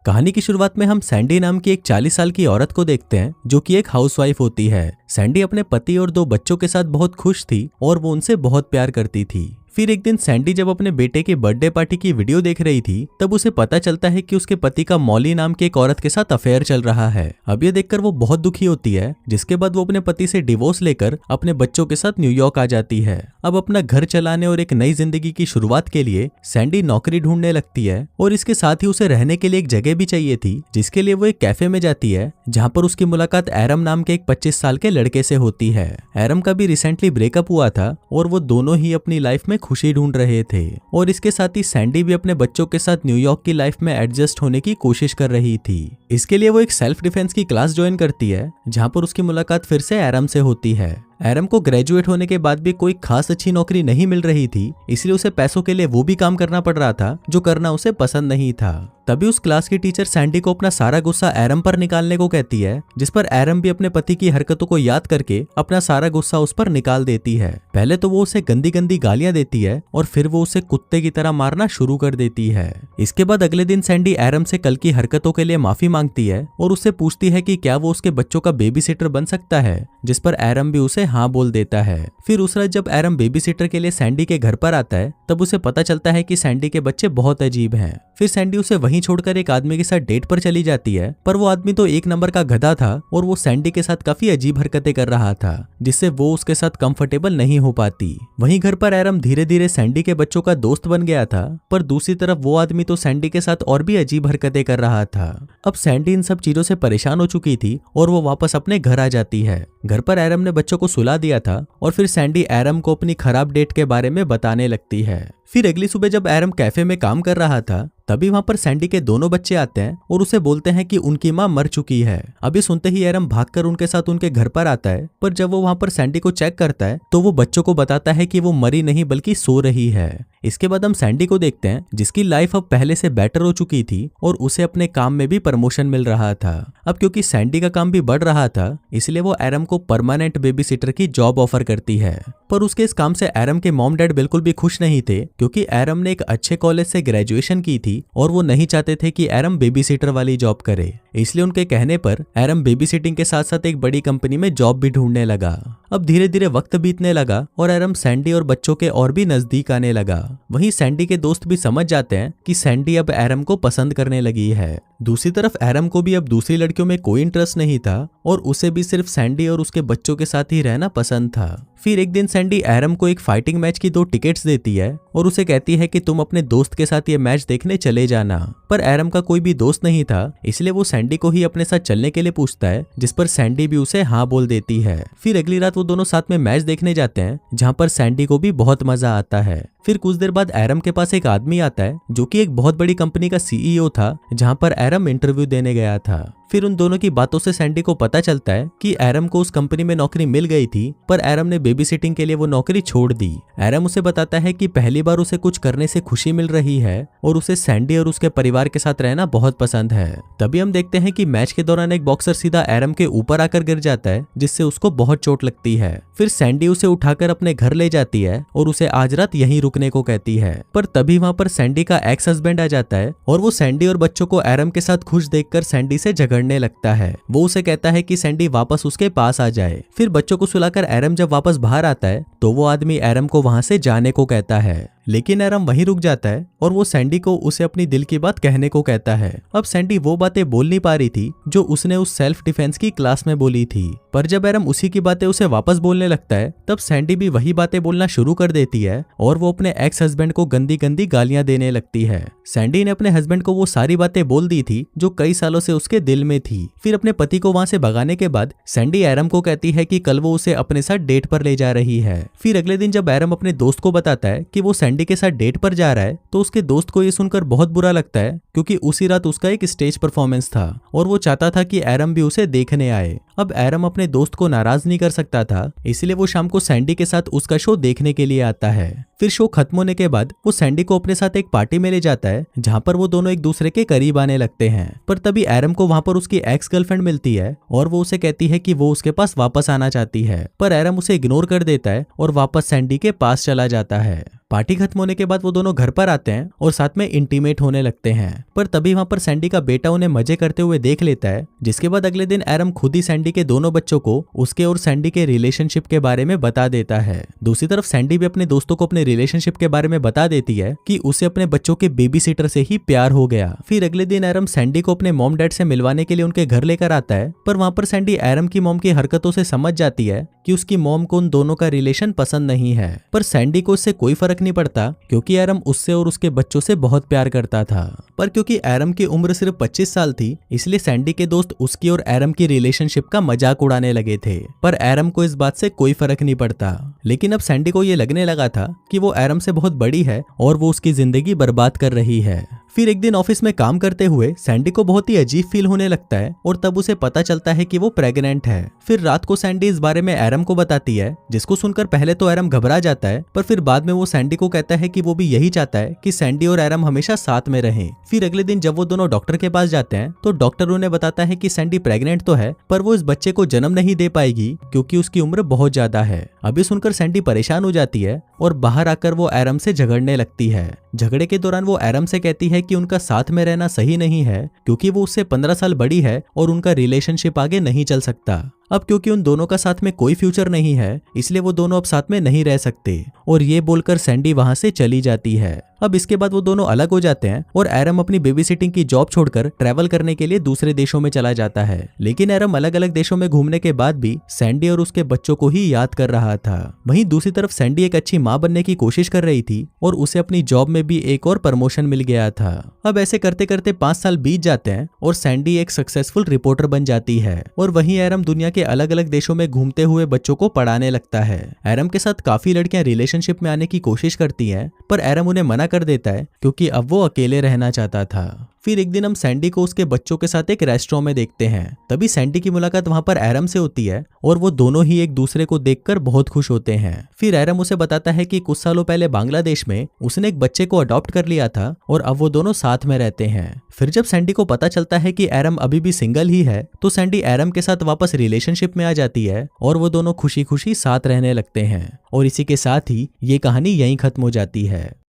कहानी की शुरुआत में हम सैंडी नाम की एक 40 साल की औरत को देखते हैं जो कि एक हाउसवाइफ होती है। सैंडी अपने पति और 2 बच्चों के साथ बहुत खुश थी और वो उनसे बहुत प्यार करती थी। फिर एक दिन सैंडी जब अपने बेटे की बर्थडे पार्टी की वीडियो देख रही थी तब उसे पता चलता है कि उसके पति का मॉली नाम की एक औरत के साथ अफेयर चल रहा है। अब ये देखकर वो बहुत दुखी होती है, जिसके बाद वो अपने पति से डिवोर्स लेकर अपने बच्चों के साथ न्यूयॉर्क आ जाती है। अब अपना घर चलाने और एक नई जिंदगी की शुरुआत के लिए सैंडी नौकरी ढूंढने लगती है और इसके साथ ही उसे रहने के लिए एक जगह भी चाहिए थी, जिसके लिए वो एक कैफे में जाती है जहाँ पर उसकी मुलाकात एरम नाम के एक 25 साल के लड़के से होती है। एरम का भी रिसेंटली ब्रेकअप हुआ था और वो दोनों ही अपनी लाइफ में खुशी ढूंढ रहे थे और इसके साथ ही सैंडी भी अपने बच्चों के साथ न्यूयॉर्क की लाइफ में एडजस्ट होने की कोशिश कर रही थी। इसके लिए वो एक सेल्फ डिफेंस की क्लास ज्वाइन करती है जहाँ पर उसकी मुलाकात फिर से एरम से होती है। एरम को ग्रेजुएट होने के बाद भी कोई खास अच्छी नौकरी नहीं मिल रही थी, इसलिए उसे पैसों के लिए वो भी काम करना पड़ रहा था जो करना उसे पसंद नहीं था। तभी उस क्लास की टीचर सैंडी को अपना सारा गुस्सा एरम पर निकालने को कहती है, जिस पर एरम भी अपने पति की हरकतों को याद करके अपना सारा गुस्सा उस पर निकाल देती है। पहले तो वो उसे गंदी गंदी गालियां देती है और फिर वो उसे कुत्ते की तरह मारना शुरू कर देती है। इसके बाद अगले दिन सैंडी एरम से कल की हरकतों के लिए माफी मांगती है और उससे पूछती है कि क्या वो उसके बच्चों का बेबी सिटर बन सकता है, जिस पर एरम भी उसे हाँ बोल देता है। फिर उस रात जब एरम बेबी सिटर के लिए सैंडी के घर पर आता है तब उसे पता चलता है कि सैंडी के बच्चे बहुत अजीब हैं। फिर सैंडी उसे वहीं छोड़कर एक आदमी के साथ डेट पर चली जाती है, पर वो आदमी तो एक नंबर का गधा था और वो सैंडी के साथ काफी अजीब हरकतें कर रहा था, जिससे वो उसके साथ कंफर्टेबल नहीं हो पाती। वहीं घर पर एरम धीरे धीरे सैंडी के बच्चों का दोस्त बन गया था, पर दूसरी तरफ वो आदमी तो सैंडी के साथ और भी अजीब हरकतें कर रहा था। अब सैंडी इन सब चीजों से परेशान हो चुकी थी और वो वापस अपने घर आ जाती है। घर पर एरम ने बच्चों को सुला दिया था और फिर सैंडी एरम को अपनी खराब डेट के बारे में बताने लगती है। फिर अगली सुबह जब एरम कैफे में काम कर रहा था तभी वहां पर सैंडी के दोनों बच्चे आते हैं और उसे बोलते हैं कि उनकी मां मर चुकी है। अभी सुनते ही एरम भागकर उनके साथ उनके घर पर आता है, पर जब वो वहां पर सैंडी को चेक करता है तो वो बच्चों को बताता है कि वो मरी नहीं बल्कि सो रही है। इसके बाद हम सैंडी को देखते हैं जिसकी लाइफ अब पहले से बेटर हो चुकी थी और उसे अपने काम में भी प्रमोशन मिल रहा था। अब क्योंकि सैंडी का काम भी बढ़ रहा था इसलिए वो एरम को परमानेंट बेबी सिटर की जॉब ऑफर करती है, पर उसके इस काम से एरम के मॉम डैड बिल्कुल भी खुश नहीं थे, क्योंकि एरम ने एक अच्छे कॉलेज से ग्रेजुएशन की थी और वो नहीं चाहते थे कि एरम बेबी सिटर वाली जॉब करे। इसलिए उनके कहने पर एरम बेबी सिटिंग के साथ साथ एक बड़ी कंपनी में जॉब भी ढूंढने लगा। अब धीरे धीरे वक्त बीतने लगा और एरम सैंडी और बच्चों के और भी नजदीक आने लगा। वहीं सैंडी के दोस्त भी समझ जाते हैं कि सैंडी अब एरम को पसंद करने लगी है। दूसरी तरफ एरम को भी अब दूसरी लड़कियों में कोई इंटरेस्ट नहीं था और उसे भी सिर्फ सैंडी और उसके बच्चों के साथ ही रहना पसंद था। फिर एक दिन सैंडी एरम को एक फाइटिंग मैच की 2 टिकट्स देती है और उसे कहती है कि तुम अपने दोस्त के साथ ये मैच देखने चले जाना, पर एरम का कोई भी दोस्त नहीं था इसलिए वो सैंडी को ही अपने साथ चलने के लिए पूछता है, जिस पर सैंडी भी उसे हाँ बोल देती है। फिर अगली रात वो दोनों साथ में मैच देखने जाते हैं जहाँ पर सैंडी को भी बहुत मजा आता है। फिर कुछ देर बाद एरम के पास एक आदमी आता है जो कि एक बहुत बड़ी कंपनी का सीईओ था, जहां पर एरम इंटरव्यू देने गया था। फिर उन दोनों की बातों से सैंडी को पता चलता है कि एरम को उस कंपनी में नौकरी मिल गई थी, पर एरम ने बेबी सिटिंग के लिए वो नौकरी छोड़ दी। एरम उसे बताता है कि पहली बार उसे कुछ करने से खुशी मिल रही है और उसे सैंडी और उसके परिवार के साथ रहना बहुत पसंद है। तभी हम देखते हैं कि मैच के दौरान एक बॉक्सर सीधा एरम के ऊपर आकर गिर जाता है, जिससे उसको बहुत चोट लगती है। फिर सैंडी उसे उठाकर अपने घर ले जाती है और उसे आज रात यहीं रुकने को कहती है, पर तभी वहां पर सैंडी का एक्स हस्बैंड आ जाता है और वो सैंडी और बच्चों को एरम के साथ खुश देखकर सैंडी से झगड़ने लगता है। वो उसे कहता है कि सैंडी वापस उसके पास आ जाए। फिर बच्चों को सुलाकर एरम जब वापस बाहर आता है तो वो आदमी एरम को वहां से जाने को कहता है, लेकिन एरम वहीं रुक जाता है और वो सैंडी को उसे अपनी दिल की बात कहने को कहता है। अब सैंडी वो बातें बोल नहीं पा रही थी जो उसने उस सेल्फ डिफेंस की क्लास में बोली थी, पर जब एरम उसी की बातें उसे वापस बोलने लगता है तब सैंडी भी वही बातें बोलना शुरू कर देती है और वो अपने एक्स हस्बैंड को गंदी गंदी गालियां देने लगती है। सैंडी ने अपने हस्बैंड को वो सारी बातें बोल दी थी जो कई सालों से उसके दिल में थी। फिर अपने पति को वहां से भगाने के बाद सैंडी एरम को कहती है कि कल वो उसे अपने साथ डेट पर ले जा रही है। फिर अगले दिन जब एरम अपने दोस्त को बताता है कि वो सैंडी के साथ डेट पर जा रहा है तो उसके दोस्त को ये सुनकर बहुत बुरा लगता है, क्योंकि उसी रात उसका एक स्टेज परफॉर्मेंस था और वो चाहता था कि एरम भी उसे देखने आए। अब एरम अपने दोस्त को नाराज नहीं कर सकता था, इसलिए वो शाम को सैंडी के साथ उसका शो देखने के लिए आता है। फिर शो खत्म होने के बाद वो सैंडी को अपने साथ एक पार्टी में ले जाता है, जहाँ पर वो दोनों एक दूसरे के करीब आने लगते हैं। पर तभी एरम को वहाँ पर उसकी एक्स गर्लफ्रेंड मिलती है और वो उसे कहती है कि वो उसके पास वापस आना चाहती है, पर एरम उसे इग्नोर कर देता है और वापस सैंडी के पास चला जाता है। पार्टी खत्म होने के बाद वो दोनों घर पर आते हैं और साथ में इंटीमेट होने लगते हैं, पर तभी वहाँ पर सैंडी का बेटा उन्हें मजे करते हुए देख लेता है, जिसके बाद अगले दिन एरम खुद ही सैंडी के दोनों बच्चों को उसके और सैंडी के रिलेशनशिप के बारे में बता देता है। दूसरी तरफ सैंडी भी अपने दोस्तों को अपने रिलेशनशिप के बारे में बता देती है कि उसे अपने बच्चों के बेबी सीटर से ही प्यार हो गया। फिर अगले दिन एरम सैंडी को अपने मॉम डैड से मिलवाने के लिए उनके घर लेकर आता है, पर वहाँ पर सैंडी एरम की मॉम की हरकतों से समझ जाती है कि उसकी मॉम को उन दोनों का रिलेशन पसंद नहीं है। पर सैंडी को इससे कोई फर्क नहीं पड़ता, क्योंकि एरम उससे और उसके बच्चों से बहुत प्यार करता था। पर क्योंकि एरम की उम्र सिर्फ 25 साल थी, इसलिए सैंडी के दोस्त उसकी और एरम की रिलेशनशिप का मजाक उड़ाने लगे थे। पर एरम को इस बात से कोई फर्क नहीं पड़ता। लेकिन अब सैंडी को ये लगने लगा था कि वो एरम से बहुत बड़ी है और वो उसकी जिंदगी बर्बाद कर रही है। फिर एक दिन ऑफिस में काम करते हुए सैंडी को बहुत ही अजीब फील होने लगता है और तब उसे पता चलता है कि वो प्रेग्नेंट है। फिर रात को सैंडी इस बारे में एरम को बताती है, जिसको सुनकर पहले तो एरम घबरा जाता है, पर फिर बाद में वो सैंडी को कहता है कि वो भी यही चाहता है कि सैंडी और एरम हमेशा साथ में रहें। फिर अगले दिन जब वो दोनों डॉक्टर के पास जाते हैं तो डॉक्टर उन्हें बताता है कि सैंडी प्रेग्नेंट तो है, पर वो इस बच्चे को जन्म नहीं दे पाएगी क्योंकि उसकी उम्र बहुत ज्यादा है। अभी सुनकर सैंडी परेशान हो जाती है और बाहर आकर वो एरम से झगड़ने लगती है। झगड़े के दौरान वो एरम से कहती है कि उनका साथ में रहना सही नहीं है, क्योंकि वो उससे 15 साल बड़ी है और उनका रिलेशनशिप आगे नहीं चल सकता। अब क्योंकि उन दोनों का साथ में कोई फ्यूचर नहीं है, इसलिए वो दोनों अब साथ में नहीं रह सकते, और ये बोलकर सैंडी वहां से चली जाती है। अब इसके बाद वो दोनों अलग हो जाते हैं और एरम अपनी बेबी सिटिंग की जॉब छोड़कर ट्रैवल करने के लिए दूसरे देशों में चला जाता है। लेकिन एरम अलग अलग देशों में घूमने के बाद भी सैंडी और उसके बच्चों को ही याद कर रहा था। वहीं दूसरी तरफ सैंडी एक अच्छी माँ बनने की कोशिश कर रही थी और उसे अपनी जॉब में भी एक और प्रमोशन मिल गया था। अब ऐसे करते करते 5 साल बीत जाते हैं और सैंडी एक सक्सेसफुल रिपोर्टर बन जाती है, और वहीं एरम दुनिया के अलग अलग देशों में घूमते हुए बच्चों को पढ़ाने लगता है। एरम के साथ काफी लड़कियां रिलेशनशिप में आने की कोशिश करती हैं, पर एरम उन्हें मना कर देता है क्योंकि अब वो अकेले रहना चाहता था। फिर एक दिन हम सैंडी को उसके बच्चों के साथ एक रेस्टोरेंट में देखते हैं। तभी सैंडी की मुलाकात वहां पर एरम से होती है और वो दोनों ही एक दूसरे को देखकर बहुत खुश होते हैं। फिर एरम उसे बताता है कि कुछ सालों पहले बांग्लादेश में उसने एक बच्चे को अडॉप्ट कर लिया था और अब वो दोनों साथ में रहते हैं। फिर जब सैंडी को पता चलता है कि एरम अभी भी सिंगल ही है, तो सैंडी एरम के साथ वापस रिलेशनशिप में आ जाती है और वो दोनों खुशी खुशी साथ रहने लगते हैं। और इसी के साथ ही ये कहानी यहीं खत्म हो जाती है।